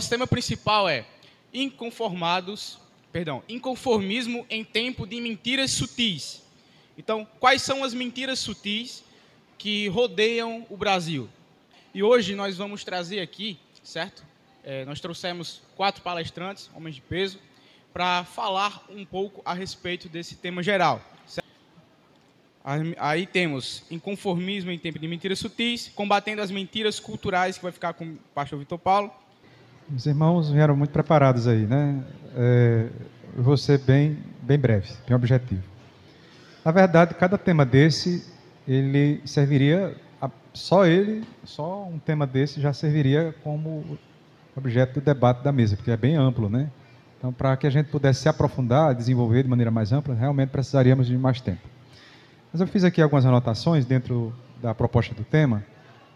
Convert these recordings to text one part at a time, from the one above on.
Nosso tema principal é inconformismo em tempo de mentiras sutis. Então, quais são as mentiras sutis que rodeiam o Brasil? E hoje nós vamos trazer aqui, certo? Nós trouxemos 4 palestrantes, homens de peso, para falar um pouco a respeito desse tema geral. Certo? Aí temos inconformismo em tempo de mentiras sutis, combatendo as mentiras culturais, que vai ficar com o pastor Vitor Paulo. Os irmãos vieram muito preparados aí, né? Eu vou ser bem breve, bem objetivo. Na verdade, cada tema desse, ele serviria, só um tema desse já serviria como objeto do debate da mesa, porque é bem amplo, né? Então, para que a gente pudesse se aprofundar, desenvolver de maneira mais ampla, realmente precisaríamos de mais tempo. Mas eu fiz aqui algumas anotações dentro da proposta do tema,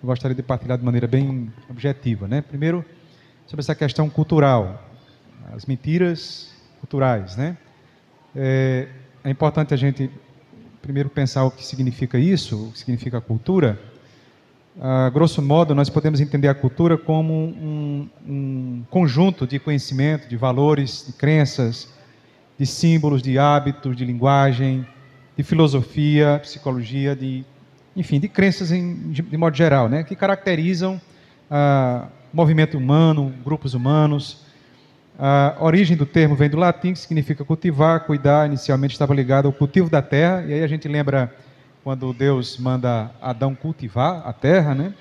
eu gostaria de partilhar de maneira bem objetiva, né? Primeiro, sobre essa questão cultural, as mentiras culturais, né? É importante a gente primeiro pensar o que significa isso, o que significa a cultura. Grosso modo, nós podemos entender a cultura como um conjunto de conhecimento, de valores, de crenças, de símbolos, de hábitos, de linguagem, de filosofia, psicologia, enfim, de crenças de modo geral, né? Que caracterizam movimento humano, grupos humanos. A origem do termo vem do latim, que significa cultivar, cuidar. Inicialmente estava ligado ao cultivo da terra, e aí a gente lembra quando Deus manda Adão cultivar a terra, né?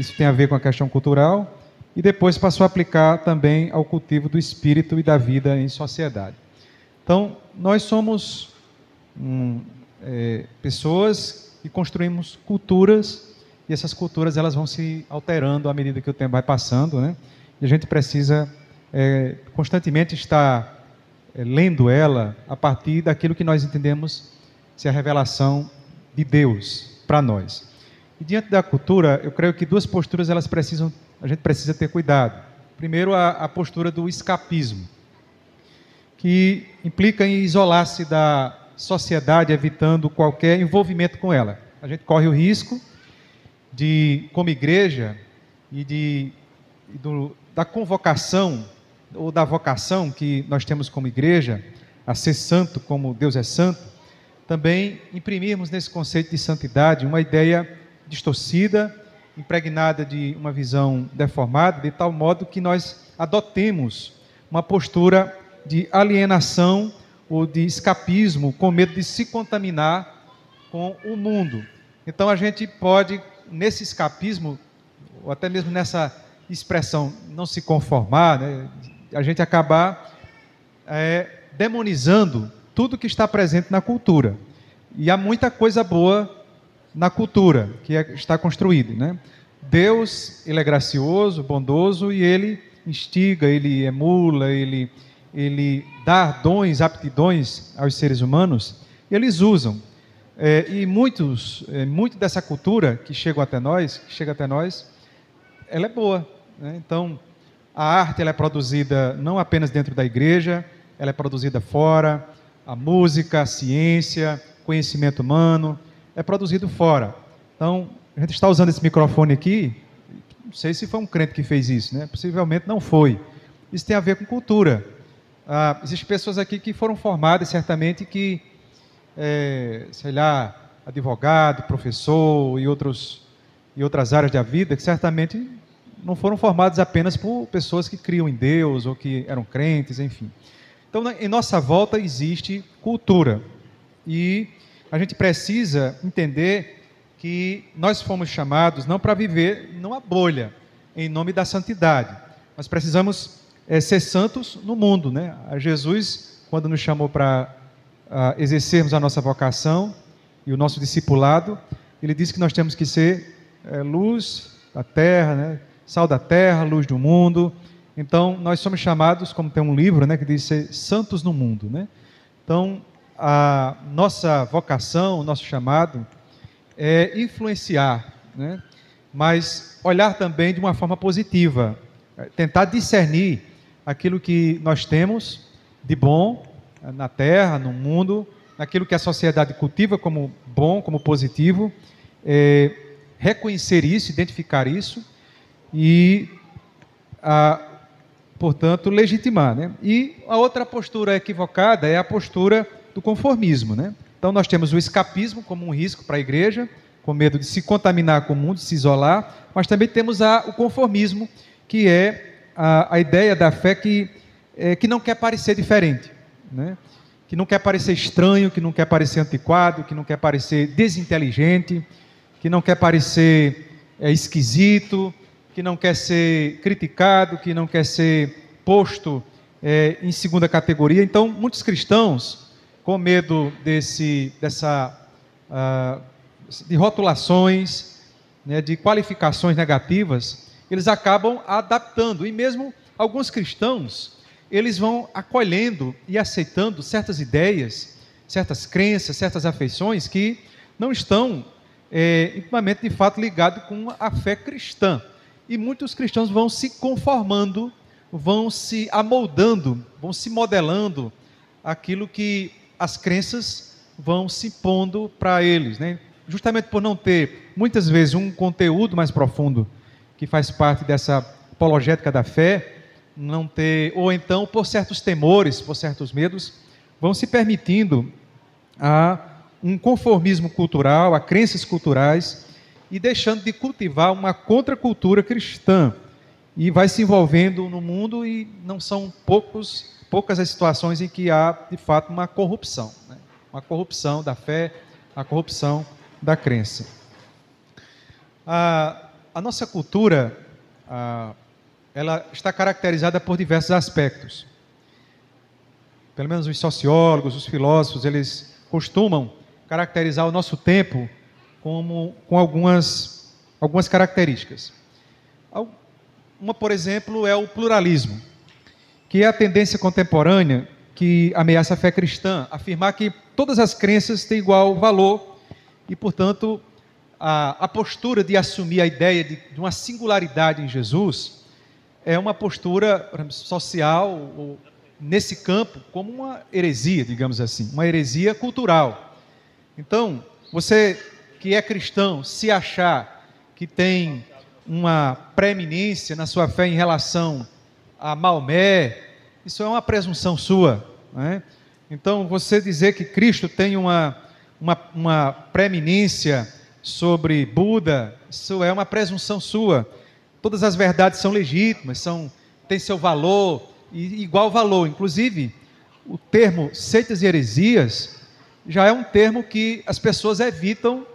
Isso tem a ver com a questão cultural, e depois passou a aplicar também ao cultivo do espírito e da vida em sociedade. Então, nós somos pessoas que construímos culturas, e essas culturas elas vão se alterando à medida que o tempo vai passando, né? E a gente precisa constantemente estar lendo ela a partir daquilo que nós entendemos ser a revelação de Deus para nós. E diante da cultura, eu creio que 2 posturas a gente precisa ter cuidado. Primeiro, a postura do escapismo, que implica em isolar-se da sociedade, evitando qualquer envolvimento com ela. A gente corre o risco de, como igreja, da convocação ou da vocação que nós temos como igreja, a ser santo como Deus é santo, também imprimirmos nesse conceito de santidade uma ideia distorcida, impregnada de uma visão deformada, de tal modo que nós adotemos uma postura de alienação ou de escapismo, com medo de se contaminar com o mundo. Então a gente pode, nesse escapismo, ou até mesmo nessa expressão não se conformar, né, a gente acabar demonizando tudo que está presente na cultura. E há muita coisa boa na cultura que está construída, né? Deus, ele é gracioso, bondoso, e ele instiga, ele emula, ele dá dons, aptidões aos seres humanos, e eles usam. E muito dessa cultura que chega até nós, ela é boa, né? Então, a arte ela é produzida não apenas dentro da igreja, ela é produzida fora. A música, a ciência, conhecimento humano, é produzido fora. Então, a gente está usando esse microfone aqui, não sei se foi um crente que fez isso, né? Possivelmente não foi. Isso tem a ver com cultura. Existem pessoas aqui que foram formadas, certamente, que, advogado, professor e outras áreas da vida, que certamente não foram formados apenas por pessoas que criam em Deus ou que eram crentes, enfim. Então, em nossa volta existe cultura, e a gente precisa entender que nós fomos chamados não para viver numa bolha, em nome da santidade. Nós precisamos ser santos no mundo, né? Jesus, quando nos chamou para exercermos a nossa vocação e o nosso discipulado, ele disse que nós temos que ser luz da terra, né? Sal da terra, luz do mundo. Então, nós somos chamados, como tem um livro, né, que diz ser santos no mundo, né? Então, a nossa vocação, o nosso chamado é influenciar, né? Mas olhar também de uma forma positiva, tentar discernir aquilo que nós temos de bom na terra, no mundo, naquilo que a sociedade cultiva como bom, como positivo, reconhecer isso, identificar isso e portanto, legitimar, né? E a outra postura equivocada é a postura do conformismo, né? Então, nós temos o escapismo como um risco para a igreja, com medo de se contaminar com o mundo, de se isolar, mas também temos o conformismo, que é a ideia da fé que não quer parecer diferente, né? Que não quer parecer estranho, que não quer parecer antiquado, que não quer parecer desinteligente, que não quer parecer esquisito, que não quer ser criticado, que não quer ser posto em segunda categoria. Então, muitos cristãos, com medo de rotulações, né, de qualificações negativas, eles acabam adaptando. E mesmo alguns cristãos, eles vão acolhendo e aceitando certas ideias, certas crenças, certas afeições que não estão intimamente, de fato, ligados com a fé cristã. E muitos cristãos vão se conformando, vão se amoldando, vão se modelando aquilo que as crenças vão se impondo para eles, né? Justamente por não ter, muitas vezes, um conteúdo mais profundo que faz parte dessa apologética da fé, não ter, ou então por certos temores, por certos medos, vão se permitindo a um conformismo cultural, a crenças culturais, e deixando de cultivar uma contracultura cristã, e vai se envolvendo no mundo, e não são poucas as situações em que há, de fato, uma corrupção, né? Uma corrupção da fé, a corrupção da crença. A nossa cultura, ela está caracterizada por diversos aspectos. Pelo menos os sociólogos, os filósofos, eles costumam caracterizar o nosso tempo com algumas características. Uma, por exemplo, é o pluralismo, que é a tendência contemporânea que ameaça a fé cristã, afirmar que todas as crenças têm igual valor e, portanto, a postura de assumir a ideia de uma singularidade em Jesus é uma postura social, ou, nesse campo, como uma heresia, digamos assim, uma heresia cultural. Então, você que é cristão, se achar que tem uma preeminência na sua fé em relação a Maomé, isso é uma presunção sua, né? Então, você dizer que Cristo tem uma preeminência sobre Buda, isso é uma presunção sua. Todas as verdades são legítimas, têm seu valor, e igual valor. Inclusive, o termo seitas e heresias já é um termo que as pessoas evitam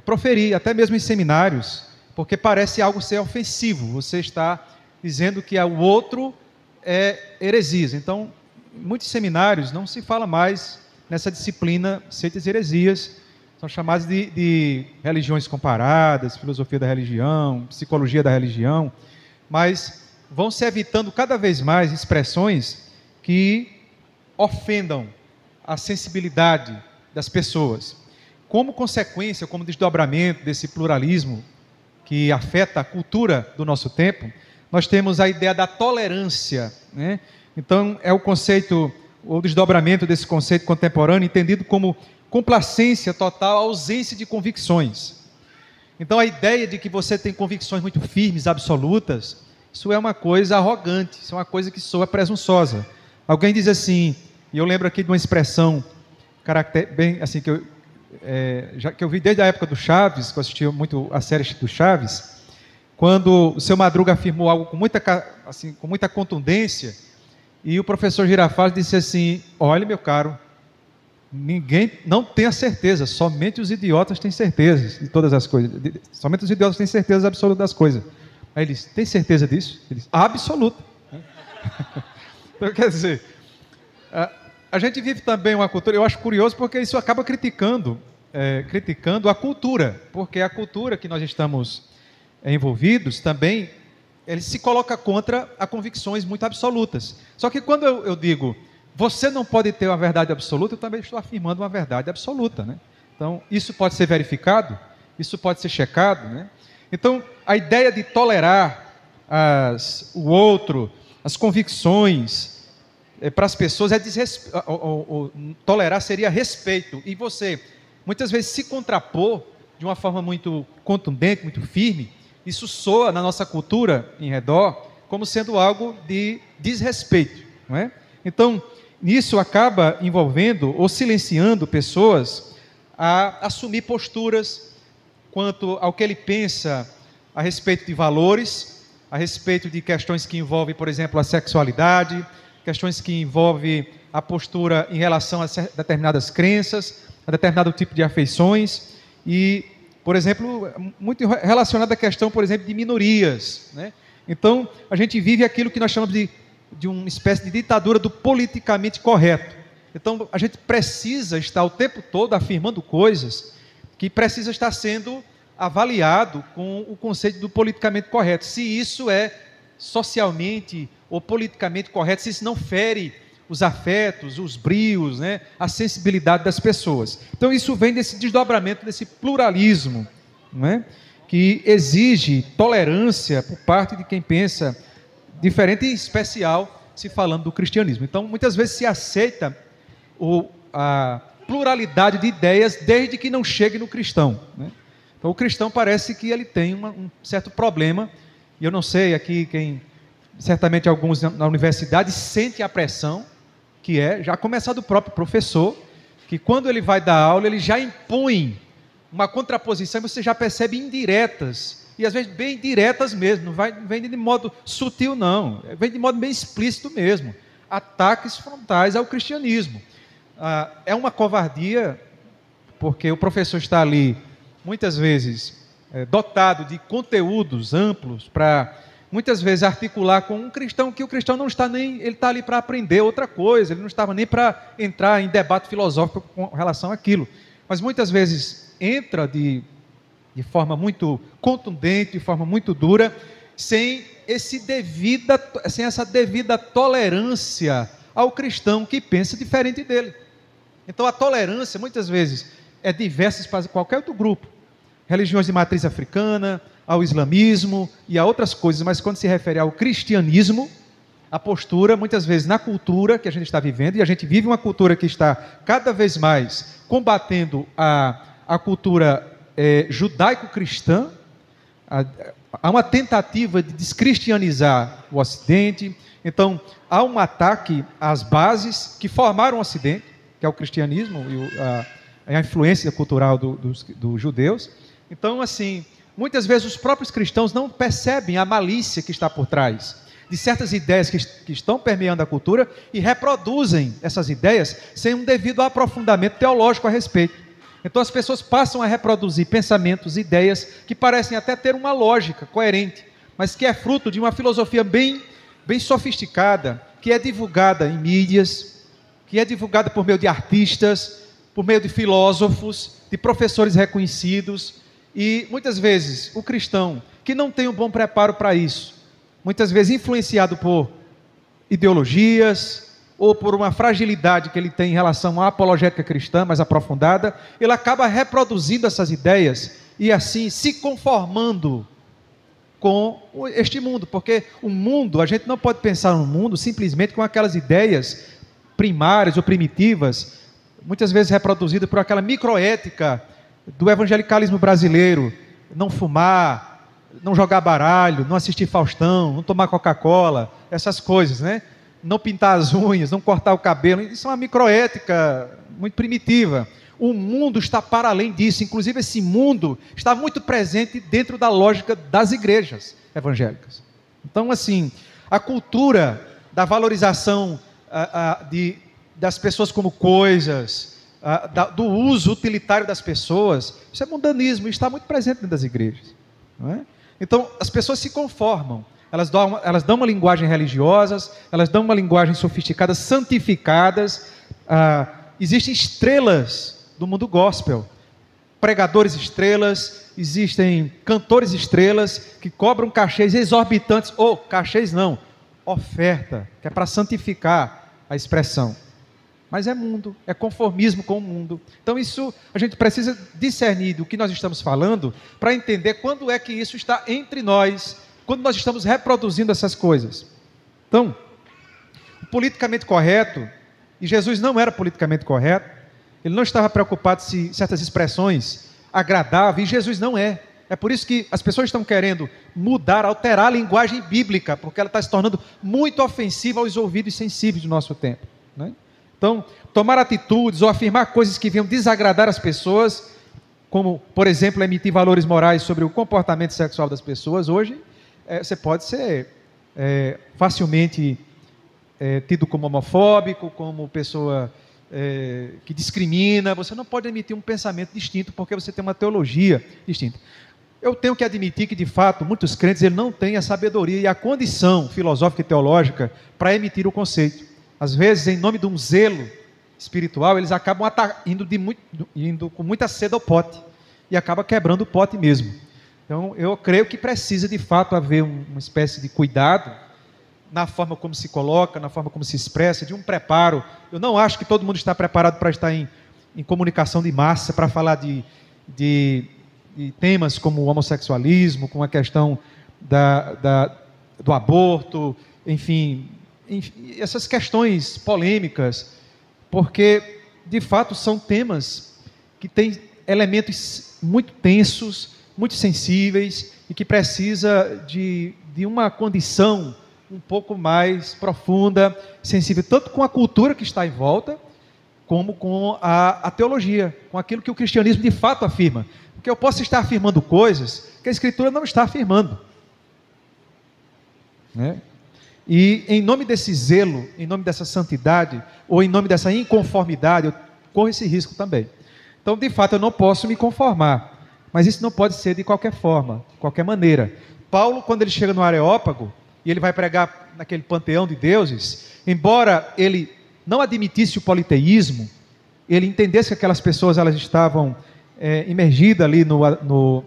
proferir, até mesmo em seminários, porque parece algo ser ofensivo. Você está dizendo que o outro é heresias. Então, em muitos seminários não se fala mais nessa disciplina seitas e heresias, são chamadas de religiões comparadas, filosofia da religião, psicologia da religião, mas vão se evitando cada vez mais expressões que ofendam a sensibilidade das pessoas. Como consequência, como desdobramento desse pluralismo que afeta a cultura do nosso tempo, nós temos a ideia da tolerância, né? Então, é o conceito, o desdobramento desse conceito contemporâneo, entendido como complacência total, ausência de convicções. Então, a ideia de que você tem convicções muito firmes, absolutas, isso é uma coisa arrogante, isso é uma coisa que soa presunçosa. Alguém diz assim, e eu lembro aqui de uma expressão bem assim, que eu vi desde a época do Chaves, que eu assistia muito a série do Chaves, quando o seu Madruga afirmou algo com muita contundência, e o professor Girafales disse assim: olha, meu caro, ninguém não tem a certeza, somente os idiotas têm certeza de todas as coisas, somente os idiotas têm certeza absoluta das coisas. Aí ele disse: tem certeza disso? Ele disse: absoluta. Então, quer dizer, a gente vive também uma cultura, eu acho curioso porque isso acaba criticando a cultura, porque a cultura que nós estamos envolvidos também, ele se coloca contra a convicções muito absolutas. Só que quando eu digo, você não pode ter uma verdade absoluta, eu também estou afirmando uma verdade absoluta, né? Então, isso pode ser verificado, isso pode ser checado, né? Então, a ideia de tolerar o outro, as convicções, para as pessoas tolerar seria respeito. E você, muitas vezes, se contrapor de uma forma muito contundente, muito firme, isso soa na nossa cultura em redor como sendo algo de desrespeito, não é? Então, isso acaba envolvendo ou silenciando pessoas a assumir posturas quanto ao que ele pensa a respeito de valores, a respeito de questões que envolvem, por exemplo, a sexualidade, questões que envolvem a postura em relação a determinadas crenças, a determinado tipo de afeições e, por exemplo, muito relacionado à questão, por exemplo, de minorias, né? Então, a gente vive aquilo que nós chamamos de uma espécie de ditadura do politicamente correto. Então, a gente precisa estar o tempo todo afirmando coisas que precisa estar sendo avaliado com o conceito do politicamente correto. Se isso é socialmente ou politicamente correto, se isso não fere os afetos, os brios, né, a sensibilidade das pessoas. Então, isso vem desse desdobramento, desse pluralismo, não é? Que exige tolerância por parte de quem pensa diferente, em especial se falando do cristianismo. Então, muitas vezes se aceita a pluralidade de ideias desde que não chegue no cristão, né? Então, o cristão parece que ele tem um certo problema, e eu não sei aqui certamente alguns na universidade sentem a pressão, que é, já começar do próprio professor, que quando ele vai dar aula, ele já impõe uma contraposição, e você já percebe indiretas, e às vezes bem diretas mesmo, não vem de modo sutil não, vem de modo bem explícito mesmo, ataques frontais ao cristianismo. É uma covardia, porque o professor está ali, muitas vezes, dotado de conteúdos amplos, para muitas vezes articular com um cristão, que o cristão não está nem, ele está ali para aprender outra coisa, ele não estava nem para entrar em debate filosófico com relação àquilo, mas muitas vezes entra de forma muito contundente, de forma muito dura, sem essa devida tolerância ao cristão que pensa diferente dele. Então a tolerância muitas vezes é diversa para qualquer outro grupo, religiões de matriz africana, ao islamismo e a outras coisas, mas quando se refere ao cristianismo, a postura muitas vezes na cultura que a gente está vivendo, e a gente vive uma cultura que está cada vez mais combatendo a cultura judaico-cristã, há uma tentativa de descristianizar o Ocidente. Então há um ataque às bases que formaram o Ocidente, que é o cristianismo e a influência cultural dos judeus. Então, assim, muitas vezes os próprios cristãos não percebem a malícia que está por trás de certas ideias que estão permeando a cultura e reproduzem essas ideias sem um devido aprofundamento teológico a respeito. Então as pessoas passam a reproduzir pensamentos, ideias que parecem até ter uma lógica coerente, mas que é fruto de uma filosofia bem sofisticada, que é divulgada em mídias, que é divulgada por meio de artistas, por meio de filósofos, de professores reconhecidos. E muitas vezes o cristão que não tem um bom preparo para isso, muitas vezes influenciado por ideologias ou por uma fragilidade que ele tem em relação à apologética cristã mais aprofundada, ele acaba reproduzindo essas ideias e assim se conformando com este mundo, porque o mundo, a gente não pode pensar no mundo simplesmente com aquelas ideias primárias ou primitivas, muitas vezes reproduzidas por aquela microética do evangelicalismo brasileiro: não fumar, não jogar baralho, não assistir Faustão, não tomar Coca-Cola, essas coisas, né? Não pintar as unhas, não cortar o cabelo. Isso é uma microética muito primitiva. O mundo está para além disso. Inclusive esse mundo está muito presente dentro da lógica das igrejas evangélicas. Então, assim, a cultura da valorização das pessoas como coisas, do uso utilitário das pessoas, isso é mundanismo, está muito presente dentro das igrejas, não é? Então as pessoas se conformam, elas dão uma linguagem religiosa, elas dão uma linguagem sofisticada, santificadas. Existem estrelas do mundo gospel, pregadores estrelas, existem cantores estrelas que cobram cachês exorbitantes, ou cachês não, oferta, que é para santificar a expressão. Mas é mundo, é conformismo com o mundo. Então isso, a gente precisa discernir do que nós estamos falando para entender quando é que isso está entre nós, quando nós estamos reproduzindo essas coisas. Então, o politicamente correto, e Jesus não era politicamente correto, ele não estava preocupado se certas expressões agradavam, e Jesus não é. É por isso que as pessoas estão querendo mudar, alterar a linguagem bíblica, porque ela está se tornando muito ofensiva aos ouvidos sensíveis do nosso tempo, né? Então, tomar atitudes ou afirmar coisas que venham desagradar as pessoas, como, por exemplo, emitir valores morais sobre o comportamento sexual das pessoas, hoje, você pode ser facilmente tido como homofóbico, como pessoa que discrimina. Você não pode emitir um pensamento distinto, porque você tem uma teologia distinta. Eu tenho que admitir que, de fato, muitos crentes ele não têm a sabedoria e a condição filosófica e teológica para emitir o conceito. Às vezes, em nome de um zelo espiritual, eles acabam indo com muita sede ao pote e acaba quebrando o pote mesmo. Então, eu creio que precisa, de fato, haver uma espécie de cuidado na forma como se coloca, na forma como se expressa, de um preparo. Eu não acho que todo mundo está preparado para estar em comunicação de massa, para falar de temas como o homossexualismo, com a questão do aborto, enfim, essas questões polêmicas, porque, de fato, são temas que têm elementos muito tensos, muito sensíveis, e que precisa de uma condição um pouco mais profunda, sensível, tanto com a cultura que está em volta, como com a teologia, com aquilo que o cristianismo de fato afirma. Porque eu posso estar afirmando coisas que a Escritura não está afirmando, né? E em nome desse zelo, em nome dessa santidade, ou em nome dessa inconformidade, eu corro esse risco também. Então, de fato, eu não posso me conformar, mas isso não pode ser de qualquer forma, de qualquer maneira. Paulo, quando ele chega no Areópago, e ele vai pregar naquele panteão de deuses, embora ele não admitisse o politeísmo, ele entendesse que aquelas pessoas elas estavam imergidas ali no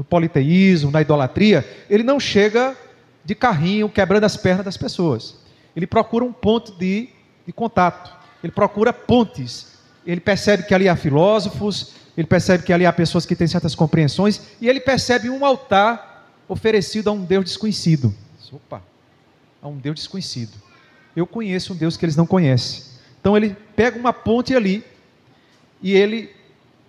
politeísmo, na idolatria, ele não chega de carrinho quebrando as pernas das pessoas. Ele procura um ponto de contato, ele procura pontes, ele percebe que ali há filósofos, ele percebe que ali há pessoas que têm certas compreensões, e ele percebe um altar oferecido a um Deus desconhecido. Opa, a um Deus desconhecido. Eu conheço um Deus que eles não conhecem. Então ele pega uma ponte ali, e ele,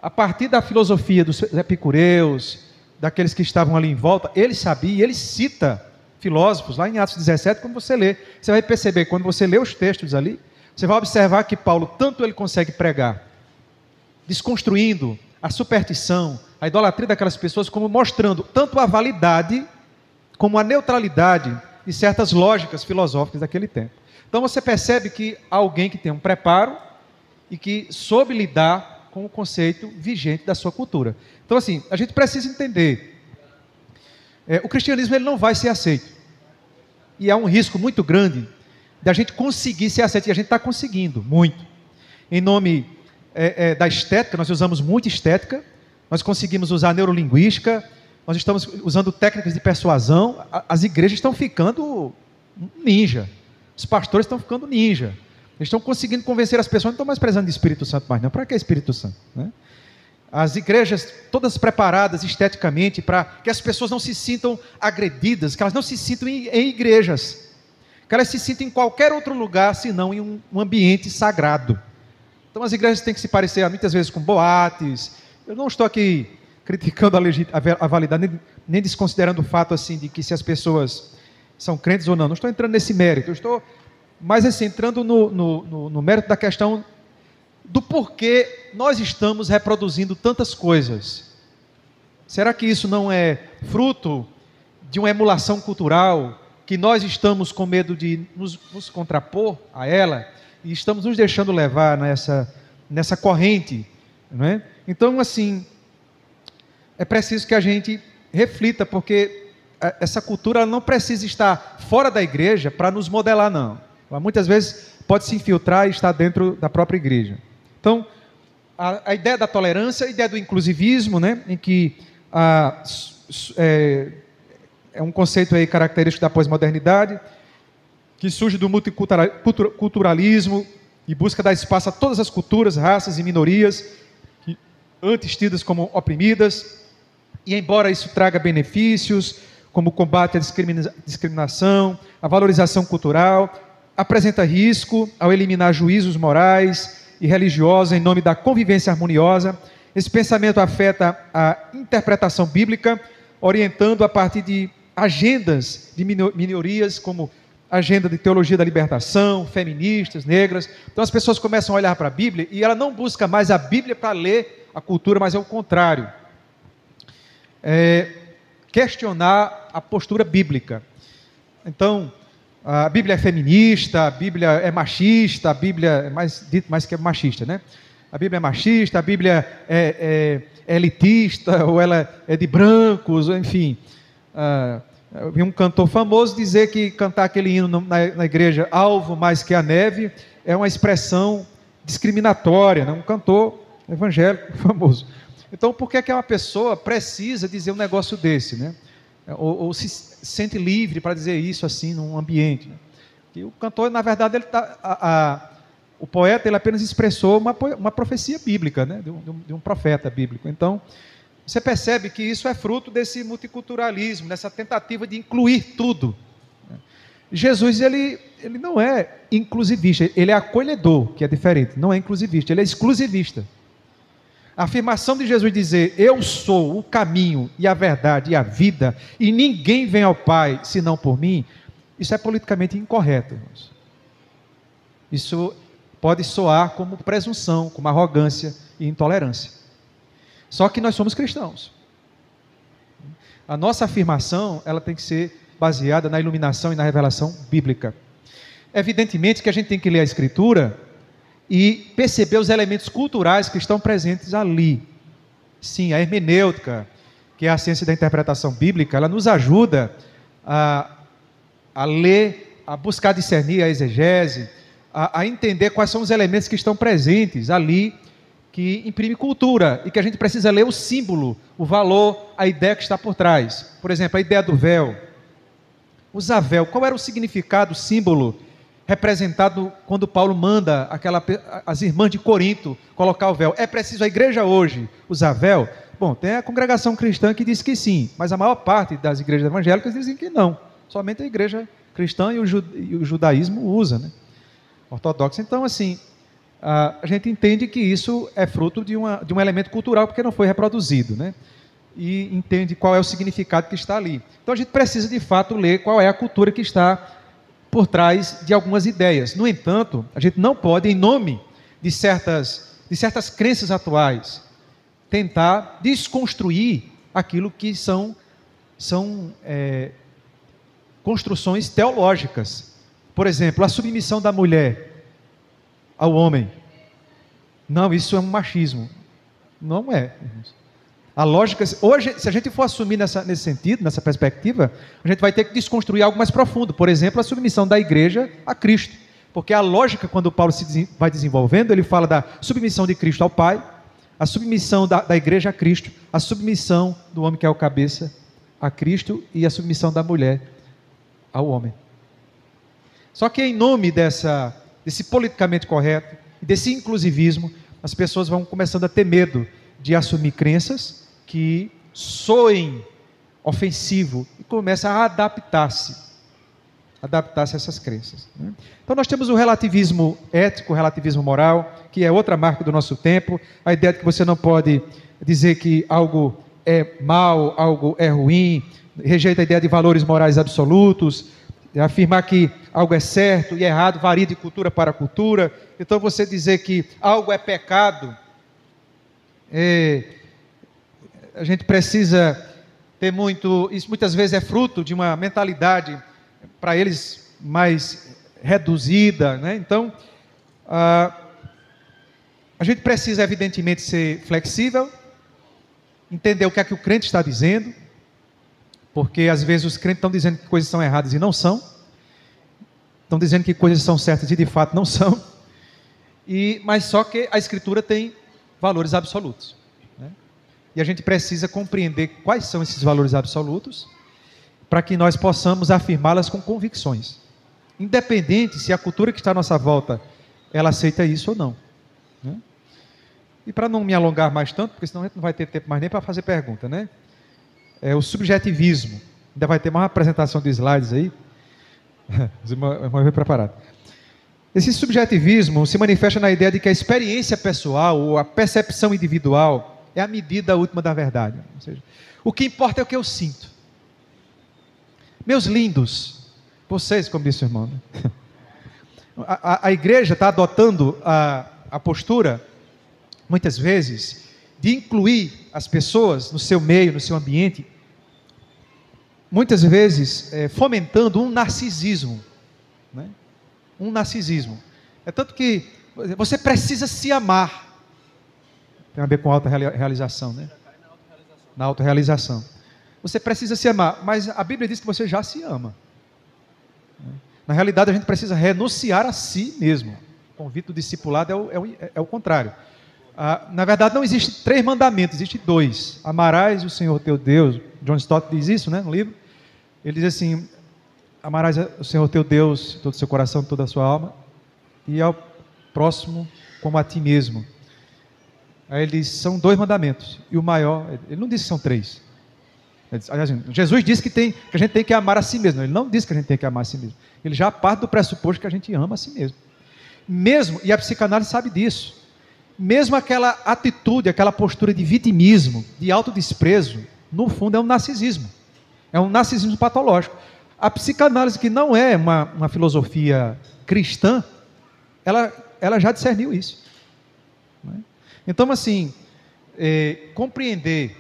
a partir da filosofia dos epicureus, daqueles que estavam ali em volta, ele sabia, e ele cita filósofos, lá em Atos 17, quando você lê, você vai perceber, quando você lê os textos ali, você vai observar que Paulo, tanto ele consegue pregar, desconstruindo a superstição, a idolatria daquelas pessoas, como mostrando tanto a validade, como a neutralidade de certas lógicas filosóficas daquele tempo. Então você percebe que há alguém que tem um preparo e que soube lidar com o conceito vigente da sua cultura. Então assim, a gente precisa entender, o cristianismo ele não vai ser aceito. E há um risco muito grande de a gente conseguir ser aceito, e a gente está conseguindo muito. Em nome da estética, nós usamos muito estética, nós conseguimos usar neurolinguística, nós estamos usando técnicas de persuasão, as igrejas estão ficando ninja, os pastores estão ficando ninja, eles estão conseguindo convencer as pessoas, não estão mais precisando de Espírito Santo mais não. Para que Espírito Santo, né? As igrejas todas preparadas esteticamente para que as pessoas não se sintam agredidas, que elas não se sintam em igrejas, que elas se sintam em qualquer outro lugar, senão em um ambiente sagrado. Então as igrejas têm que se parecer muitas vezes com boates. Eu não estou aqui criticando a validade, nem desconsiderando o fato assim, de que se as pessoas são crentes ou não. Não estou entrando nesse mérito, eu estou mais assim, entrando no mérito da questão do porquê nós estamos reproduzindo tantas coisas. Será que isso não é fruto de uma emulação cultural, que nós estamos com medo de nos contrapor a ela, e estamos nos deixando levar nessa corrente, não é? Então, assim, é preciso que a gente reflita, porque essa cultura não precisa estar fora da igreja para nos modelar, não. Ela muitas vezes pode se infiltrar e estar dentro da própria igreja. Então, a ideia da tolerância, a ideia do inclusivismo, né, em que é um conceito aí característico da pós-modernidade, que surge do multiculturalismo e busca dar espaço a todas as culturas, raças e minorias, que antes tidas como oprimidas, e embora isso traga benefícios, como o combate à discriminação, a valorização cultural, apresenta risco ao eliminar juízos morais e religiosos em nome da convivência harmoniosa Esse pensamento afeta a interpretação bíblica, orientando a partir de agendas de minorias, como a agenda de teologia da libertação, feministas, negras. Então as pessoas começam a olhar para a Bíblia e ela não busca mais a Bíblia para ler a cultura, mas é o contrário. Questionar a postura bíblica. Então, a Bíblia é feminista, a Bíblia é machista, a Bíblia é dito mais que é machista, né? A Bíblia é machista, a Bíblia é elitista, ou ela é de brancos, enfim. Eu vi um cantor famoso dizer que cantar aquele hino na igreja, alvo mais que a neve, é uma expressão discriminatória, né? Um cantor evangélico famoso. Então, por que é que uma pessoa precisa dizer um negócio desse, né? Ou se sente livre para dizer isso assim num ambiente, né? E o cantor, na verdade, o poeta, ele apenas expressou uma profecia bíblica, né? de um profeta bíblico. Então, você percebe que isso é fruto desse multiculturalismo, dessa tentativa de incluir tudo. Jesus, ele não é inclusivista, ele é acolhedor, que é diferente, não é inclusivista, ele é exclusivista. A afirmação de Jesus dizer, eu sou o caminho e a verdade e a vida, e ninguém vem ao Pai senão por mim, isso é politicamente incorreto, irmãos. Isso pode soar como presunção, como arrogância e intolerância. Só que nós somos cristãos. A nossa afirmação, ela tem que ser baseada na iluminação e na revelação bíblica. Evidentemente que a gente tem que ler a Escritura e perceber os elementos culturais que estão presentes ali. Sim, a hermenêutica, que é a ciência da interpretação bíblica, ela nos ajuda a ler, a buscar discernir a exegese, a entender quais são os elementos que estão presentes ali, que imprime cultura, e que a gente precisa ler o símbolo, o valor, a ideia que está por trás. Por exemplo, a ideia do véu. Usar véu, qual era o significado, o símbolo representado quando Paulo manda as irmãs de Corinto colocar o véu? É preciso a igreja hoje usar véu? Bom, tem a congregação cristã que diz que sim, mas a maior parte das igrejas evangélicas dizem que não. Somente a igreja cristã e o judaísmo usa, né? Ortodoxa. Então, assim, a gente entende que isso é fruto de um elemento cultural, porque não foi reproduzido, né? E entende qual é o significado que está ali. Então, a gente precisa, de fato, ler qual é a cultura que está por trás de algumas ideias. No entanto, a gente não pode, em nome de certas crenças atuais, tentar desconstruir aquilo que são construções teológicas. Por exemplo, a submissão da mulher ao homem. Não, isso é um machismo. Não é. A lógica, hoje, se a gente for assumir nesse sentido, nessa perspectiva, a gente vai ter que desconstruir algo mais profundo. Por exemplo, a submissão da igreja a Cristo. Porque a lógica, quando Paulo vai desenvolvendo, ele fala da submissão de Cristo ao Pai, a submissão da igreja a Cristo, a submissão do homem que é o cabeça a Cristo e a submissão da mulher ao homem. Só que em nome desse politicamente correto, desse inclusivismo, as pessoas vão começando a ter medo de assumir crenças que soem ofensivo e começam a adaptar-se a essas crenças, né? Então nós temos o relativismo ético, o relativismo moral, que é outra marca do nosso tempo, a ideia de que você não pode dizer que algo é mal, algo é ruim, rejeita a ideia de valores morais absolutos, afirmar que algo é certo e errado varia de cultura para cultura. Então você dizer que algo é pecado, a gente precisa ter isso muitas vezes é fruto de uma mentalidade para eles mais reduzida, né? Então a gente precisa evidentemente ser flexível, entender o que é que o crente está dizendo, porque às vezes os crentes estão dizendo que coisas são erradas e não são, estão dizendo que coisas são certas e de fato não são, mas só que a Escritura tem valores absolutos, né? E a gente precisa compreender quais são esses valores absolutos, para que nós possamos afirmá-las com convicções, independente se a cultura que está à nossa volta, ela aceita isso ou não, né? E para não me alongar mais tanto, porque senão a gente não vai ter tempo mais nem para fazer pergunta, né? O subjetivismo, ainda vai ter mais uma apresentação de slides aí, os irmãos vão preparado. Esse subjetivismo se manifesta na ideia de que a experiência pessoal, ou a percepção individual, é a medida última da verdade. Ou seja, o que importa é o que eu sinto. Meus lindos, vocês, como disse o irmão, né? A igreja está adotando a postura, muitas vezes, de incluir as pessoas no seu meio, no seu ambiente, muitas vezes fomentando um narcisismo, né? Um narcisismo. É tanto que você precisa se amar. Tem a ver com autorrealização, né? Na autorrealização. Você precisa se amar, mas a Bíblia diz que você já se ama. Na realidade, a gente precisa renunciar a si mesmo. O convite do discipulado é o contrário. Na verdade, não existem 3 mandamentos, existem 2. Amarás o Senhor teu Deus. John Stott diz isso, né, no livro. Ele diz assim: amarás o Senhor teu Deus, todo o seu coração, toda a sua alma, e ao próximo como a ti mesmo. Aí ele diz, são 2 mandamentos. E o maior, ele não disse que são 3. Jesus disse que a gente tem que amar a si mesmo. Ele não disse que a gente tem que amar a si mesmo. Ele já parte do pressuposto que a gente ama a si mesmo. Mesmo, e a psicanálise sabe disso, mesmo aquela atitude, aquela postura de vitimismo, de autodesprezo, no fundo é um narcisismo. É um narcisismo patológico. A psicanálise, que não é uma filosofia cristã, ela já discerniu isso. Então, assim, compreender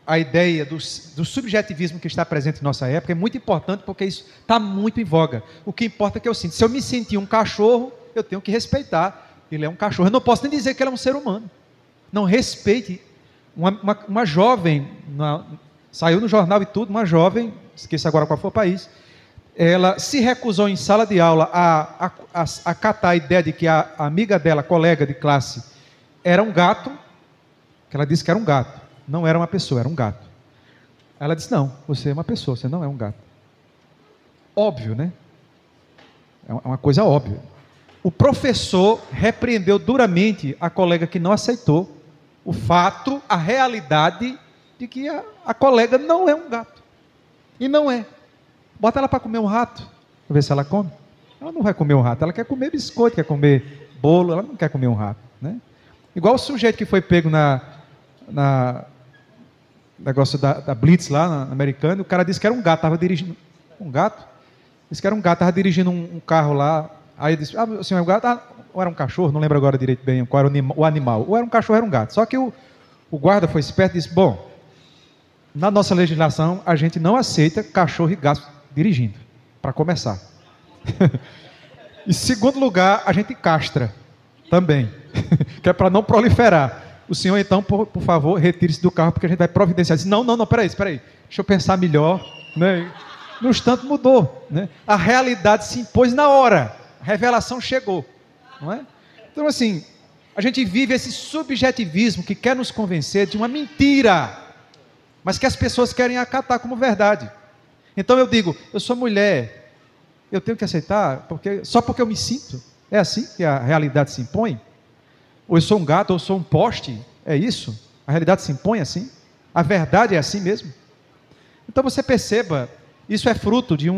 a ideia do subjetivismo que está presente em nossa época é muito importante, porque isso está muito em voga. O que importa é que eu sinto. Se eu me sentir um cachorro, eu tenho que respeitar. Ele é um cachorro. Eu não posso nem dizer que ele é um ser humano. Não respeite. Uma jovem, saiu no jornal e tudo, uma jovem, esqueci agora qual foi o país, ela se recusou em sala de aula a acatar a ideia de que a amiga dela, colega de classe, era um gato, que ela disse que era um gato. Não era uma pessoa, era um gato. Ela disse, não, você é uma pessoa, você não é um gato. Óbvio, né? É uma coisa óbvia. O professor repreendeu duramente a colega que não aceitou o fato, a realidade de que a colega não é um gato. E não é. Bota ela para comer um rato, para ver se ela come. Ela não vai comer um rato, ela quer comer biscoito, quer comer bolo, ela não quer comer um rato, né? Igual o sujeito que foi pego na negócio da Blitz lá, na americana, o cara disse que era um gato, estava dirigindo um gato, disse que era um gato, estava dirigindo um carro lá, aí ele disse, o senhor é um gato? Ou era um cachorro, não lembro agora direito bem qual era o animal, ou era um cachorro, era um gato, só que o guarda foi esperto e disse, bom, na nossa legislação, a gente não aceita cachorro e gato dirigindo, para começar. Em segundo lugar, a gente castra também, que é para não proliferar. O senhor, então, por favor, retire-se do carro, porque a gente vai providenciar. Disse, não, peraí, deixa eu pensar melhor, né? No instante mudou, né? A realidade se impôs na hora, a revelação chegou, não é? Então, assim, a gente vive esse subjetivismo que quer nos convencer de uma mentira, mas que as pessoas querem acatar como verdade. Então eu digo, eu sou mulher, eu tenho que aceitar, só porque eu me sinto, é assim que a realidade se impõe? Ou eu sou um gato, ou eu sou um poste, é isso? A realidade se impõe assim? A verdade é assim mesmo? Então você perceba, isso é fruto de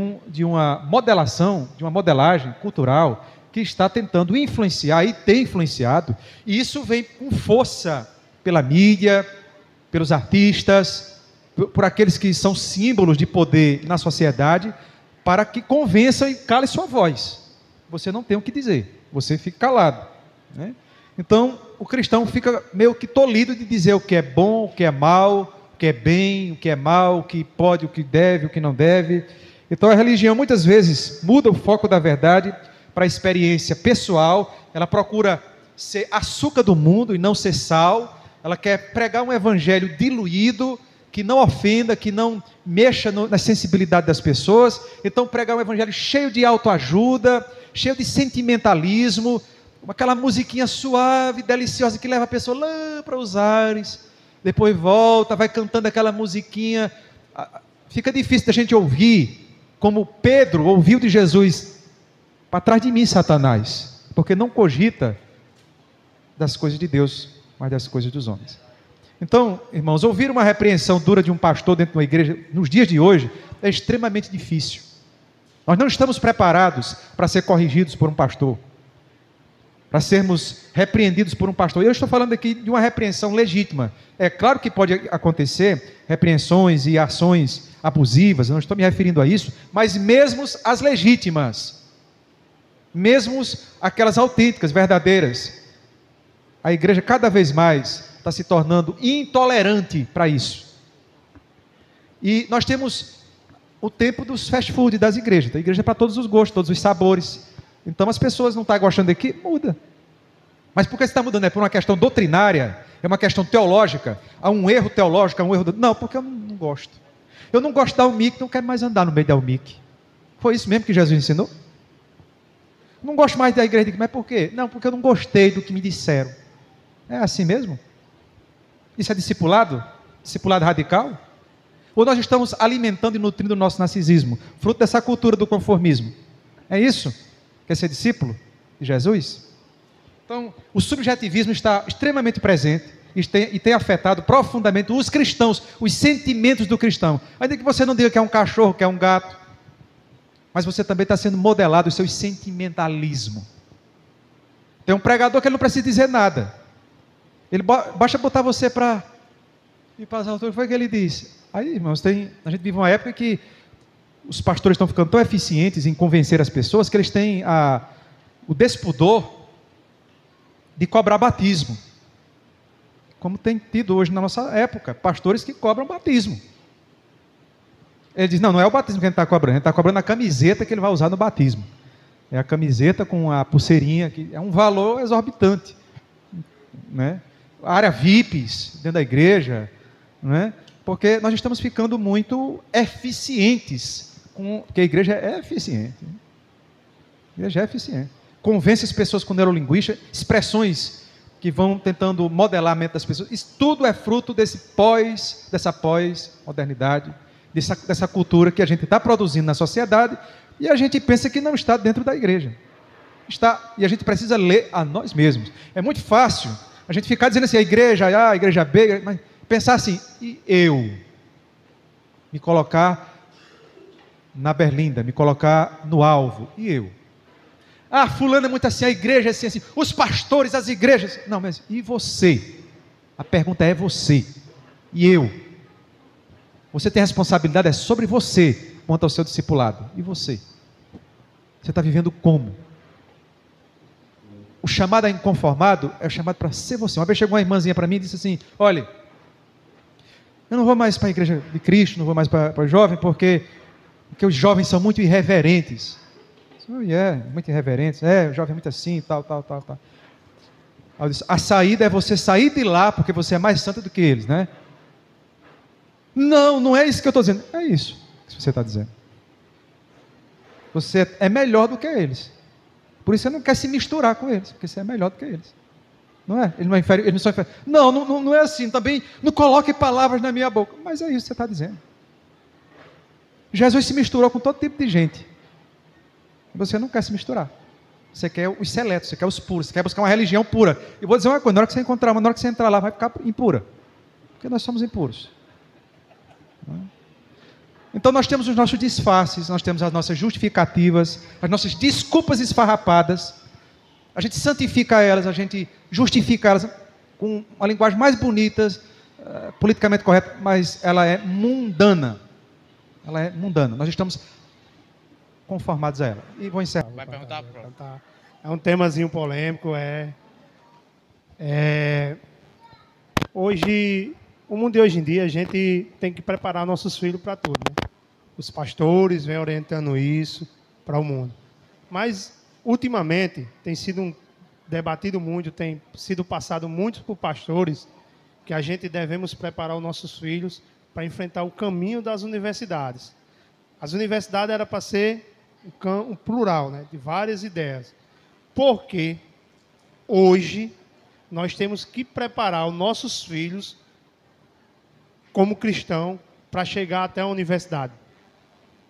uma modelação, de uma modelagem cultural, que está tentando influenciar, e tem influenciado, e isso vem com força pela mídia, pelos artistas, por aqueles que são símbolos de poder na sociedade, para que convençam e cale sua voz. Você não tem o que dizer, você fica calado, né? Então, o cristão fica meio que tolhido de dizer o que é bom, o que é mal, o que é bem, o que é mal, o que pode, o que deve, o que não deve. Então, a religião muitas vezes muda o foco da verdade para a experiência pessoal, ela procura ser açúcar do mundo e não ser sal, ela quer pregar um evangelho diluído, que não ofenda, que não mexa na sensibilidade das pessoas. Então, pregar um evangelho cheio de autoajuda, cheio de sentimentalismo, aquela musiquinha suave, deliciosa, que leva a pessoa lá para os ares, depois volta, vai cantando aquela musiquinha. Fica difícil da gente ouvir, como Pedro ouviu de Jesus, para trás de mim, Satanás, porque não cogita das coisas de Deus, mas das coisas dos homens. Então, irmãos, ouvir uma repreensão dura de um pastor dentro de uma igreja, nos dias de hoje, é extremamente difícil. Nós não estamos preparados para ser corrigidos por um pastor. para sermos repreendidos por um pastor. E eu estou falando aqui de uma repreensão legítima. É claro que pode acontecer repreensões e ações abusivas, eu não estou me referindo a isso, mas mesmo as legítimas, mesmo aquelas autênticas, verdadeiras, a igreja cada vez mais está se tornando intolerante para isso. E nós temos o tempo dos fast food das igrejas. A igreja é para todos os gostos, todos os sabores. Então as pessoas não estão gostando daqui, muda. Mas por que você está mudando? É por uma questão doutrinária? É uma questão teológica? Há um erro teológico? Há um erro... Não, porque eu não gosto. Eu não gosto da UMIC, não quero mais andar no meio da UMIC. Foi isso mesmo que Jesus ensinou? Não gosto mais da igreja. Mas por quê? Não, porque eu não gostei do que me disseram. É assim mesmo? Isso é discipulado? Discipulado radical? Ou nós estamos alimentando e nutrindo o nosso narcisismo, fruto dessa cultura do conformismo? É isso? Quer ser discípulo de Jesus? Então, o subjetivismo está extremamente presente e tem afetado profundamente os cristãos, os sentimentos do cristão. Ainda que você não diga que é um cachorro, que é um gato, mas você também está sendo modelado o seu sentimentalismo. Tem um pregador que ele não precisa dizer nada. Ele basta botar você para ir para as alturas. Foi o que ele disse. Aí, irmãos, a gente vive uma época que os pastores estão ficando tão eficientes em convencer as pessoas que eles têm o despudor de cobrar batismo. Como tem tido hoje na nossa época, pastores que cobram batismo. Ele diz, não é o batismo que a gente está cobrando, a gente está cobrando a camiseta que ele vai usar no batismo. É a camiseta com a pulseirinha, que é um valor exorbitante. Né? A área VIPs dentro da igreja, né? Porque nós estamos ficando muito eficientes, porque a igreja é eficiente. A igreja é eficiente. Convence as pessoas com neurolinguística, expressões que vão tentando modelar a mente das pessoas. Isso tudo é fruto dessa pós-modernidade, dessa cultura que a gente está produzindo na sociedade e a gente pensa que não está dentro da igreja. Está, e a gente precisa ler a nós mesmos. É muito fácil a gente ficar dizendo assim, a igreja A, a igreja B, mas pensar assim, e eu? Me colocar na berlinda, me colocar no alvo, e eu? Ah, fulano é muito assim, a igreja é assim, assim, os pastores, as igrejas. Não, mas e você? A pergunta é você. E eu? Você tem a responsabilidade, é sobre você, quanto ao seu discipulado. E você? Você está vivendo como? O chamado a inconformado é o chamado para ser você. Uma vez chegou uma irmãzinha para mim e disse assim, olha, eu não vou mais para a igreja de Cristo, não vou mais para o jovem, porque os jovens são muito irreverentes. Muito irreverentes. O jovem é muito assim, tal. Eu disse, a saída é você sair de lá, porque você é mais santo do que eles, né? Não é isso que eu estou dizendo. É isso que você está dizendo. Você é melhor do que eles. Por isso você não quer se misturar com eles, porque você é melhor do que eles. Não é? Ele não é inferior, ele não são inferior. Não é assim. Também não coloque palavras na minha boca. Mas é isso que você está dizendo. Jesus se misturou com todo tipo de gente. Você não quer se misturar. Você quer os seletos, você quer os puros, você quer buscar uma religião pura. E vou dizer uma coisa, na hora que você encontrar uma, na hora que você entrar lá, vai ficar impura. Porque nós somos impuros. Então nós temos os nossos disfarces, nós temos as nossas justificativas, as nossas desculpas esfarrapadas. A gente santifica elas, a gente justifica elas com uma linguagem mais bonita, politicamente correta, mas ela é mundana. Ela é mundana. Nós estamos conformados a ela. E vou encerrar. Vai perguntar pronto. É um temazinho polêmico. Hoje, o mundo de hoje em dia, a gente tem que preparar nossos filhos para tudo. Né? Os pastores vêm orientando isso para o mundo. Mas, ultimamente, tem sido debatido muito, tem sido passado muito por pastores que a gente devemos preparar os nossos filhos para enfrentar o caminho das universidades. As universidades eram para ser um plural, né, de várias ideias. Porque hoje nós temos que preparar os nossos filhos como cristão para chegar até a universidade.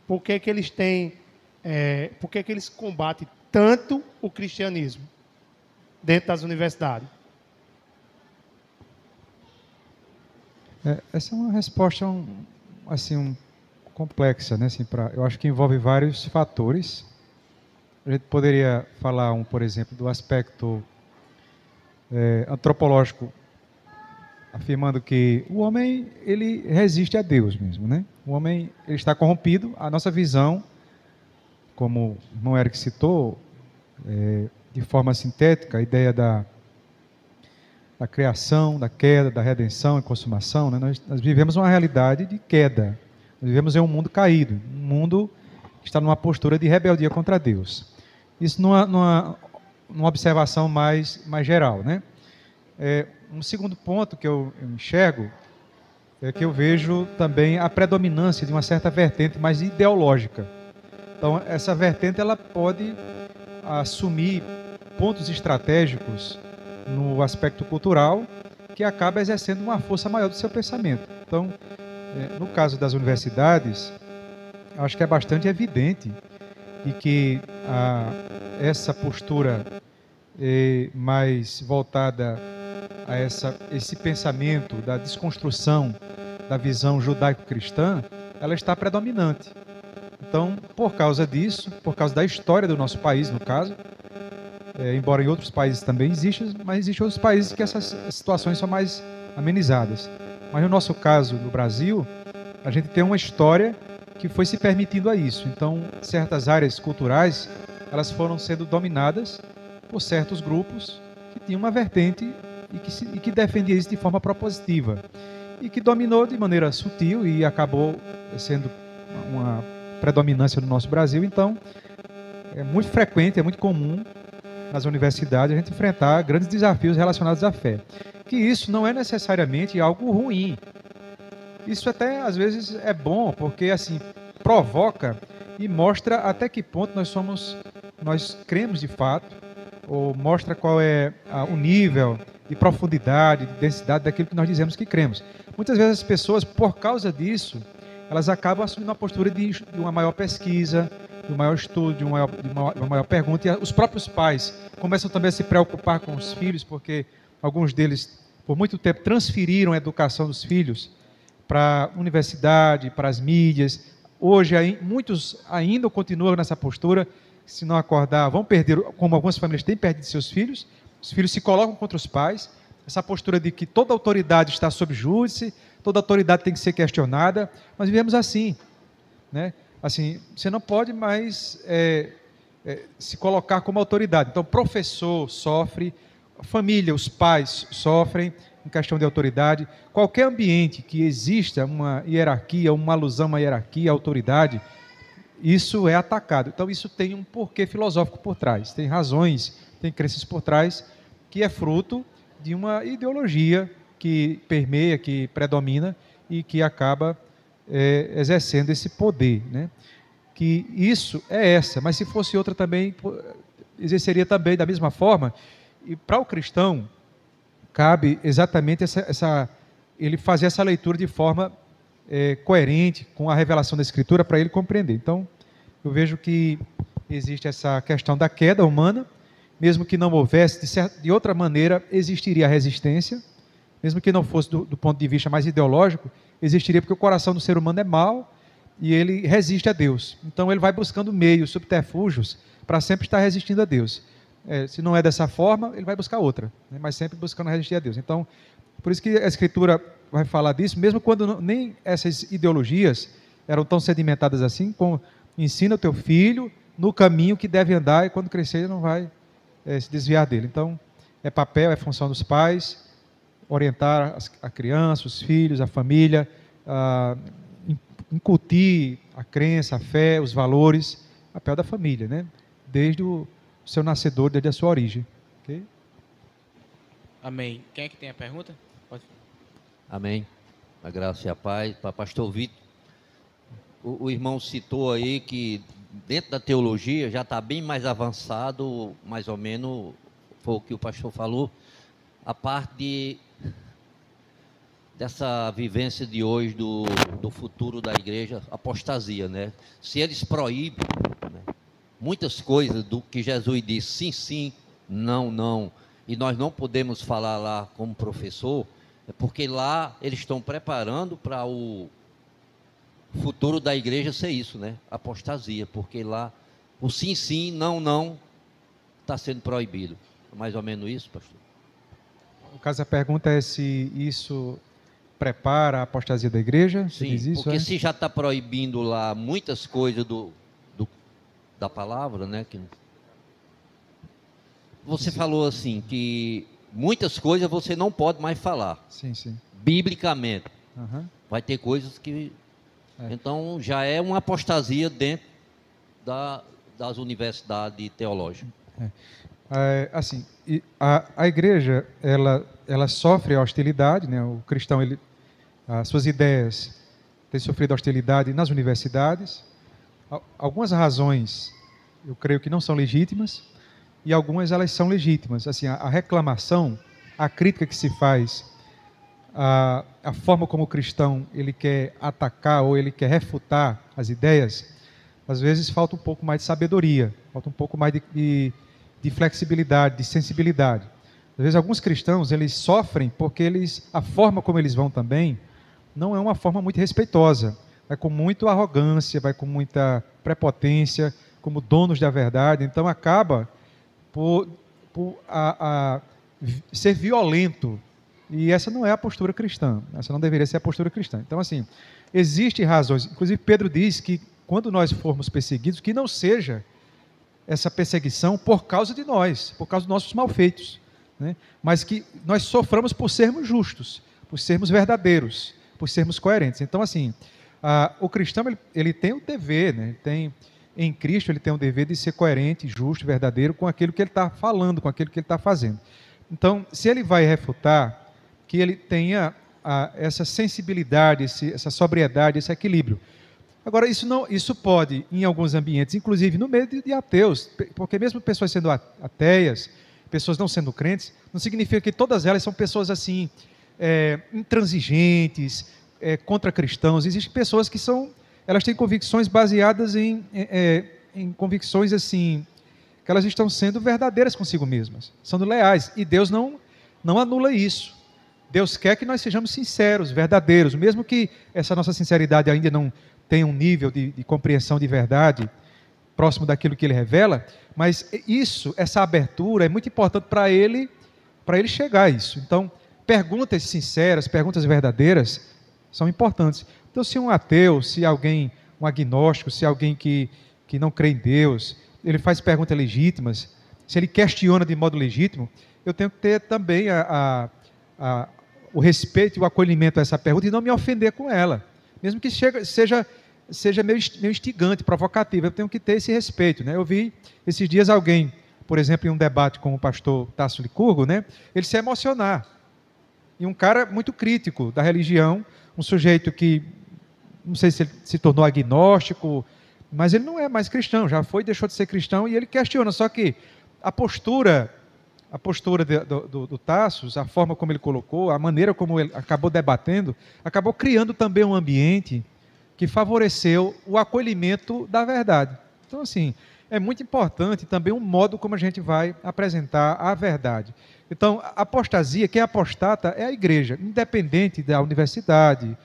Por que que eles por que que eles combatem tanto o cristianismo dentro das universidades? Essa é uma resposta complexa, né? Assim, eu acho que envolve vários fatores. A gente poderia falar, por exemplo, do aspecto antropológico afirmando que o homem ele resiste a Deus mesmo, né? O homem ele está corrompido. A nossa visão, como o irmão Eric citou, de forma sintética, a ideia da criação, da queda, da redenção e consumação, né? Nós vivemos uma realidade de queda. Nós vivemos em um mundo caído, um mundo que está numa postura de rebeldia contra Deus. Isso numa observação mais geral, né? Um segundo ponto que eu enxergo é que eu vejo também a predominância de uma certa vertente mais ideológica. Então, essa vertente ela pode assumir pontos estratégicos no aspecto cultural que acaba exercendo uma força maior do seu pensamento. Então, no caso das universidades, acho que é bastante evidente de que essa postura mais voltada a esse pensamento da desconstrução da visão judaico-cristã, ela está predominante. Então, por causa disso, por causa da história do nosso país, no caso, embora em outros países também existam, mas existem outros países que essas situações são mais amenizadas. Mas no nosso caso, no Brasil, a gente tem uma história que foi se permitindo a isso. Então, certas áreas culturais, elas foram sendo dominadas por certos grupos que tinham uma vertente e que defendia isso de forma propositiva. E que dominou de maneira sutil e acabou sendo uma predominância no nosso Brasil. Então, é muito frequente, é muito comum nas universidades a gente enfrentar grandes desafios relacionados à fé. Que isso não é necessariamente algo ruim. Isso até, às vezes, é bom, porque, assim, provoca e mostra até que ponto nós cremos de fato, ou mostra qual é o nível de profundidade, de densidade daquilo que nós dizemos que cremos. Muitas vezes as pessoas, por causa disso, elas acabam assumindo uma postura de uma maior pesquisa, de um maior estudo, de uma maior pergunta. E os próprios pais começam também a se preocupar com os filhos, porque alguns deles, por muito tempo, transferiram a educação dos filhos para a universidade, para as mídias. Hoje, muitos ainda continuam nessa postura. Se não acordar, vão perder, como algumas famílias têm perdido seus filhos. Os filhos se colocam contra os pais. Essa postura de que toda autoridade está sob júdice, toda autoridade tem que ser questionada. Nós vivemos assim, né? Assim, você não pode mais se colocar como autoridade. Então, o professor sofre, a família, os pais sofrem em questão de autoridade. Qualquer ambiente que exista uma hierarquia, uma alusão a uma hierarquia, autoridade, isso é atacado. Então, isso tem um porquê filosófico por trás, tem razões, tem crenças por trás, que é fruto de uma ideologia que permeia, que predomina e que acaba exercendo esse poder, né? Que isso mas se fosse outra também, exerceria também da mesma forma. E para o cristão, cabe exatamente ele fazer essa leitura de forma coerente com a revelação da Escritura para ele compreender. Então, eu vejo que existe essa questão da queda humana, mesmo que não houvesse, de outra maneira, existiria a resistência, mesmo que não fosse do ponto de vista mais ideológico, existiria porque o coração do ser humano é mau e ele resiste a Deus. Então, ele vai buscando meios, subterfúgios, para sempre estar resistindo a Deus. Se não é dessa forma, ele vai buscar outra, né? Mas sempre buscando resistir a Deus. Então, por isso que a Escritura vai falar disso, mesmo quando nem essas ideologias eram tão sedimentadas assim, como ensina o teu filho no caminho que deve andar e quando crescer ele não vai se desviar dele. Então, é função dos pais orientar a criança, os filhos, a família, incutir a crença, a fé, os valores, papel da família, né? Desde o seu nascedor, desde a sua origem. Okay? Amém. Quem é que tem a pergunta? Pode. Amém. A graça e a paz. Para pastor Vitor, o irmão citou aí que dentro da teologia já está bem mais avançado, mais ou menos, foi o que o pastor falou, a parte dessa vivência de hoje do futuro da igreja, apostasia, né? Se eles proíbem, né, muitas coisas do que Jesus disse, sim, sim, não, não, e nós não podemos falar lá como professor, é porque lá eles estão preparando para o futuro da igreja ser isso, né? Apostasia, porque lá o sim, sim, não, não está sendo proibido. Mais ou menos isso, pastor? O caso da pergunta é se isso prepara a apostasia da igreja? Você Sim, diz isso, porque é? se já está proibindo lá muitas coisas da palavra, né? Você falou assim, que muitas coisas você não pode mais falar, Sim, sim. biblicamente. Aham. Vai ter coisas que... É. Então, já é uma apostasia dentro das universidades teológicas. Assim, a igreja, ela sofre a hostilidade, né? O cristão, as suas ideias têm sofrido hostilidade nas universidades. Algumas razões, eu creio que não são legítimas, e algumas elas são legítimas. Assim, a reclamação, a crítica que se faz, a forma como o cristão ele quer atacar ou ele quer refutar as ideias, às vezes falta um pouco mais de sabedoria, falta um pouco mais de flexibilidade, de sensibilidade. Às vezes alguns cristãos eles sofrem porque a forma como eles vão também não é uma forma muito respeitosa. Vai com muita arrogância, vai com muita prepotência, como donos da verdade. Então acaba por ser violento. E essa não é a postura cristã. Essa não deveria ser a postura cristã. Então, assim, existem razões. Inclusive, Pedro diz que quando nós formos perseguidos, que não seja essa perseguição por causa de nós, por causa dos nossos malfeitos, né? Mas que nós soframos por sermos justos, por sermos verdadeiros, por sermos coerentes. Então, assim, o cristão ele tem o dever, né? Em Cristo ele tem o dever de ser coerente, justo, verdadeiro com aquilo que ele está falando, com aquilo que ele está fazendo. Então, se ele vai refutar, que ele tenha essa sensibilidade, essa sobriedade, esse equilíbrio. Agora, isso pode, em alguns ambientes, inclusive no meio de ateus, porque mesmo pessoas sendo ateias, pessoas não sendo crentes, não significa que todas elas são pessoas assim, intransigentes, contra cristãos. Existem pessoas que elas têm convicções baseadas em convicções assim, que elas estão sendo verdadeiras consigo mesmas, sendo leais, e Deus não anula isso. Deus quer que nós sejamos sinceros, verdadeiros, mesmo que essa nossa sinceridade ainda não tenha um nível de compreensão de verdade próximo daquilo que Ele revela, mas essa abertura é muito importante para ele chegar a isso. Então, perguntas sinceras, perguntas verdadeiras são importantes. Então, se um ateu, se alguém, um agnóstico, se alguém que não crê em Deus, ele faz perguntas legítimas, se ele questiona de modo legítimo, eu tenho que ter também o respeito e o acolhimento a essa pergunta e não me ofender com ela. Mesmo que seja meio instigante, provocativo, eu tenho que ter esse respeito, né? Eu vi esses dias alguém, por exemplo, em um debate com o pastor Tasso Licurgo, né? Ele se emocionar. E um cara muito crítico da religião, um sujeito que, não sei se ele se tornou agnóstico, mas ele não é mais cristão, já deixou de ser cristão, e ele questiona. Só que a postura do Tassos, a forma como ele colocou, a maneira como ele acabou debatendo, acabou criando também um ambiente que favoreceu o acolhimento da verdade. Então, assim, é muito importante também o modo como a gente vai apresentar a verdade. Então, a apostasia, quem apostata é a igreja, independente da universidade.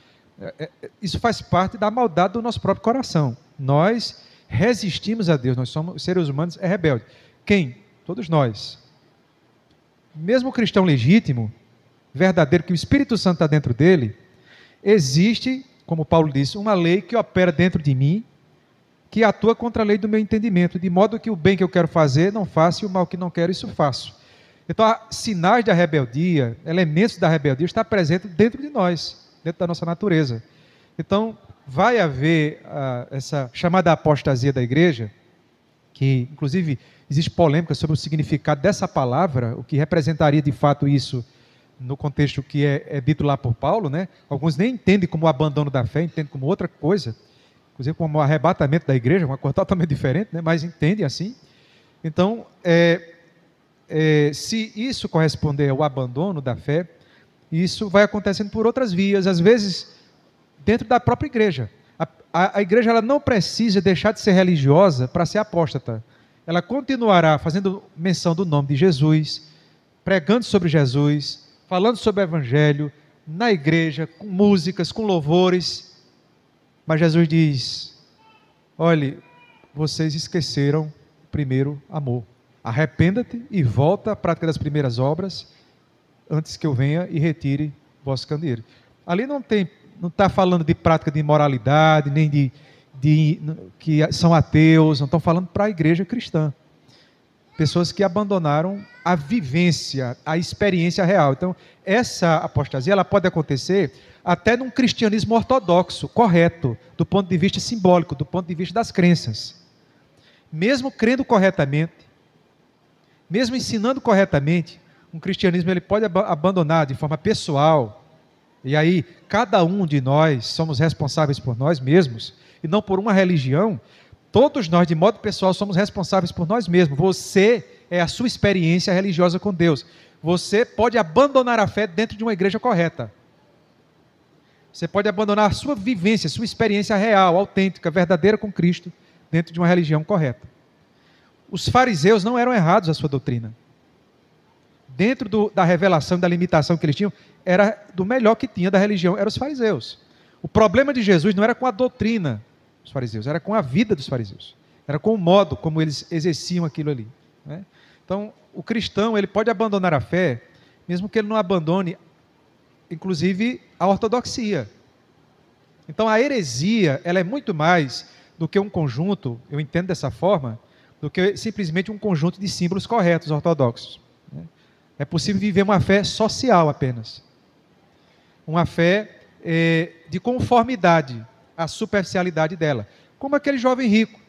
Isso faz parte da maldade do nosso próprio coração. Nós resistimos a Deus, nós somos seres humanos rebeldes. Quem? Todos nós. Mesmo o cristão legítimo, verdadeiro, que o Espírito Santo está dentro dele, existe, como Paulo disse, uma lei que opera dentro de mim, que atua contra a lei do meu entendimento, de modo que o bem que eu quero fazer não faço e o mal que não quero, isso faço. Então, sinais da rebeldia, elementos da rebeldia, estão presentes dentro de nós, dentro da nossa natureza. Então, vai haver essa chamada apostasia da igreja, que, inclusive, existe polêmica sobre o significado dessa palavra, o que representaria de fato isso no contexto que é dito lá por Paulo, né? Alguns nem entendem como o abandono da fé, entendem como outra coisa, inclusive como o arrebatamento da igreja, uma coisa totalmente diferente, né? Mas entendem assim. Então, se isso corresponder ao abandono da fé, isso vai acontecendo por outras vias, às vezes dentro da própria igreja. A igreja ela não precisa deixar de ser religiosa para ser apóstata. Ela continuará fazendo menção do nome de Jesus, pregando sobre Jesus, falando sobre o Evangelho, na igreja, com músicas, com louvores. Mas Jesus diz: olhe, vocês esqueceram o primeiro amor. Arrependa-te e volta à prática das primeiras obras. antes que eu venha e retire vosso candeeiro. Ali não está falando de prática de imoralidade, nem de que são ateus, não estão falando para a igreja cristã. Pessoas que abandonaram a vivência, a experiência real. Então, essa apostasia ela pode acontecer até num cristianismo ortodoxo, correto, do ponto de vista simbólico, do ponto de vista das crenças. Mesmo crendo corretamente, mesmo ensinando corretamente, um cristianismo ele pode abandonar de forma pessoal. E aí, cada um de nós somos responsáveis por nós mesmos, e não por uma religião. Todos nós, de modo pessoal, somos responsáveis por nós mesmos. Você é a sua experiência religiosa com Deus. Você pode abandonar a fé dentro de uma igreja correta. Você pode abandonar a sua vivência, sua experiência real, autêntica, verdadeira com Cristo, dentro de uma religião correta. Os fariseus não eram errados a sua doutrina. Dentro da revelação, da limitação que eles tinham, era do melhor que tinha da religião, eram os fariseus. O problema de Jesus não era com a doutrina dos fariseus, era com a vida dos fariseus. Era com o modo como eles exerciam aquilo ali, né? Então, o cristão ele pode abandonar a fé, mesmo que ele não abandone, inclusive, a ortodoxia. Então, a heresia ela é muito mais do que um conjunto, eu entendo dessa forma, do que simplesmente um conjunto de símbolos corretos, ortodoxos. É possível viver uma fé social apenas. Uma fé de conformidade à superficialidade dela. Como aquele jovem rico.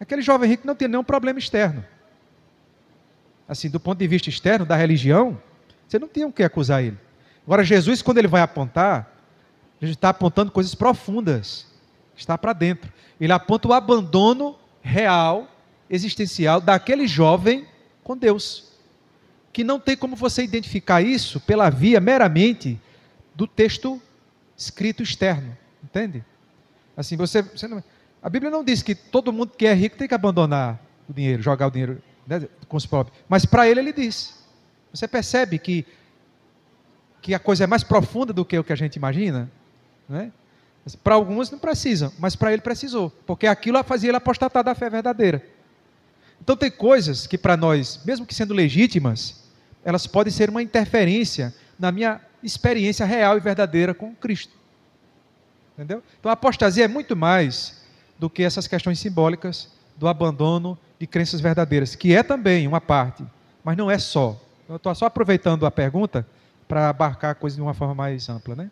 Aquele jovem rico não tem nenhum problema externo. Assim, do ponto de vista externo, da religião, você não tinha o que acusar ele. Agora, Jesus, quando ele vai apontar, ele está apontando coisas profundas. Está para dentro. Ele aponta o abandono real, existencial, daquele jovem com Deus. Que não tem como você identificar isso pela via meramente do texto escrito externo. Entende? Assim, você não, a Bíblia não diz que todo mundo que é rico tem que abandonar o dinheiro, jogar o dinheiro, né, com os pobres. Mas para ele diz. Você percebe que a coisa é mais profunda do que o que a gente imagina? Né? Para alguns não precisam, mas para ele precisou. Porque aquilo fazia ele apostatar da fé verdadeira. Então tem coisas que para nós, mesmo que sendo legítimas, elas podem ser uma interferência na minha experiência real e verdadeira com Cristo. Entendeu? Então a apostasia é muito mais do que essas questões simbólicas do abandono de crenças verdadeiras, que é também uma parte, mas não é só. Eu estou só aproveitando a pergunta para abarcar a coisa de uma forma mais ampla, né?